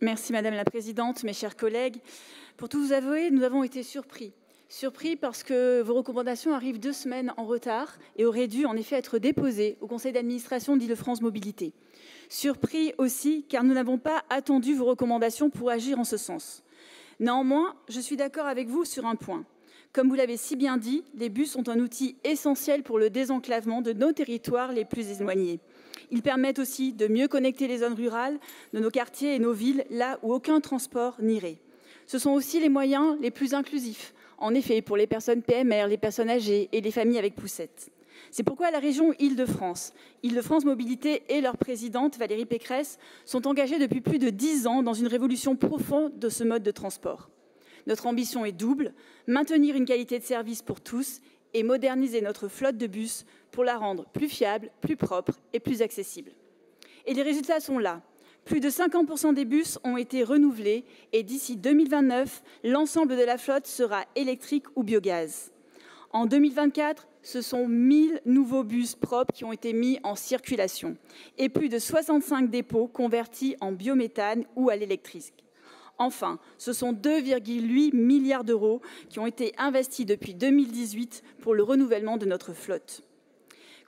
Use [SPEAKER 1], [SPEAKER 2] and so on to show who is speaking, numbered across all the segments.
[SPEAKER 1] Merci Madame la Présidente, mes chers collègues. Pour tout vous avouer, nous avons été surpris. Surpris parce que vos recommandations arrivent 2 semaines en retard et auraient dû en effet être déposées au conseil d'administration d'Île-de-France Mobilité. Surpris aussi car nous n'avons pas attendu vos recommandations pour agir en ce sens. Néanmoins, je suis d'accord avec vous sur un point. Comme vous l'avez si bien dit, les bus sont un outil essentiel pour le désenclavement de nos territoires les plus éloignés. Ils permettent aussi de mieux connecter les zones rurales de nos quartiers et nos villes, là où aucun transport n'irait. Ce sont aussi les moyens les plus inclusifs, en effet, pour les personnes PMR, les personnes âgées et les familles avec poussettes. C'est pourquoi la région Île-de-France, Île-de-France Mobilité et leur présidente Valérie Pécresse sont engagées depuis plus de 10 ans dans une révolution profonde de ce mode de transport. Notre ambition est double, maintenir une qualité de service pour tous et moderniser notre flotte de bus pour la rendre plus fiable, plus propre et plus accessible. Et les résultats sont là. Plus de 50% des bus ont été renouvelés et d'ici 2029, l'ensemble de la flotte sera électrique ou biogaz. En 2024, ce sont 1000 nouveaux bus propres qui ont été mis en circulation et plus de 65 dépôts convertis en biométhane ou à l'électrique. Enfin, ce sont 2,8 milliards d'euros qui ont été investis depuis 2018 pour le renouvellement de notre flotte.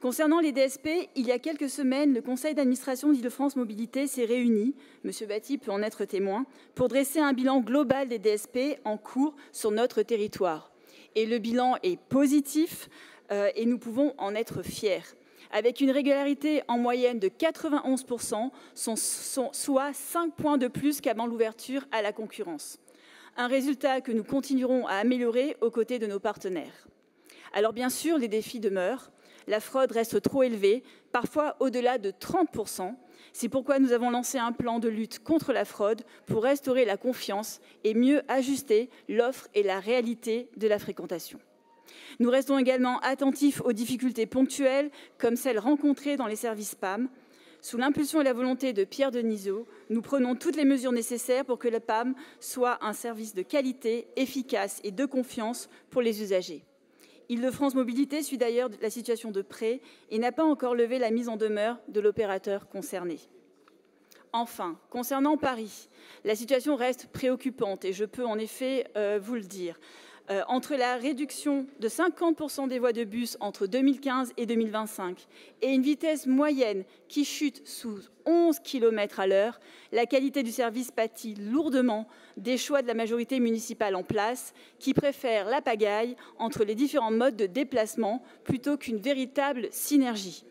[SPEAKER 1] Concernant les DSP, il y a quelques semaines, le conseil d'administration d'Île-de-France Mobilité s'est réuni, M. Batty peut en être témoin, pour dresser un bilan global des DSP en cours sur notre territoire. Et le bilan est positif et nous pouvons en être fiers. Avec une régularité en moyenne de 91%, soit 5 points de plus qu'avant l'ouverture à la concurrence. Un résultat que nous continuerons à améliorer aux côtés de nos partenaires. Alors bien sûr, les défis demeurent. La fraude reste trop élevée, parfois au-delà de 30%. C'est pourquoi nous avons lancé un plan de lutte contre la fraude pour restaurer la confiance et mieux ajuster l'offre et la réalité de la fréquentation. Nous restons également attentifs aux difficultés ponctuelles, comme celles rencontrées dans les services PAM. Sous l'impulsion et la volonté de Pierre Denisot, nous prenons toutes les mesures nécessaires pour que le PAM soit un service de qualité, efficace et de confiance pour les usagers. Île-de-France Mobilité suit d'ailleurs la situation de près et n'a pas encore levé la mise en demeure de l'opérateur concerné. Enfin, concernant Paris, la situation reste préoccupante et je peux en effet vous le dire. Entre la réduction de 50% des voies de bus entre 2015 et 2025 et une vitesse moyenne qui chute sous 11 km à l'heure, la qualité du service pâtit lourdement des choix de la majorité municipale en place qui préfère la pagaille entre les différents modes de déplacement plutôt qu'une véritable synergie.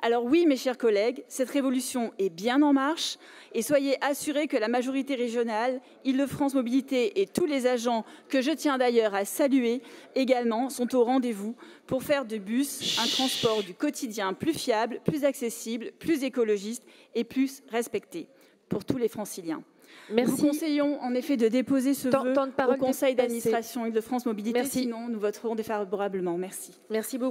[SPEAKER 1] Alors oui, mes chers collègues, cette révolution est bien en marche et soyez assurés que la majorité régionale, Île-de-France Mobilité et tous les agents que je tiens d'ailleurs à saluer également sont au rendez-vous pour faire de bus un transport du quotidien plus fiable, plus accessible, plus écologiste et plus respecté pour tous les franciliens. Merci. Nous conseillons en effet de déposer ce vœu au conseil d'administration Île-de-France Mobilité, sinon nous voterons défavorablement. Merci.
[SPEAKER 2] Merci beaucoup.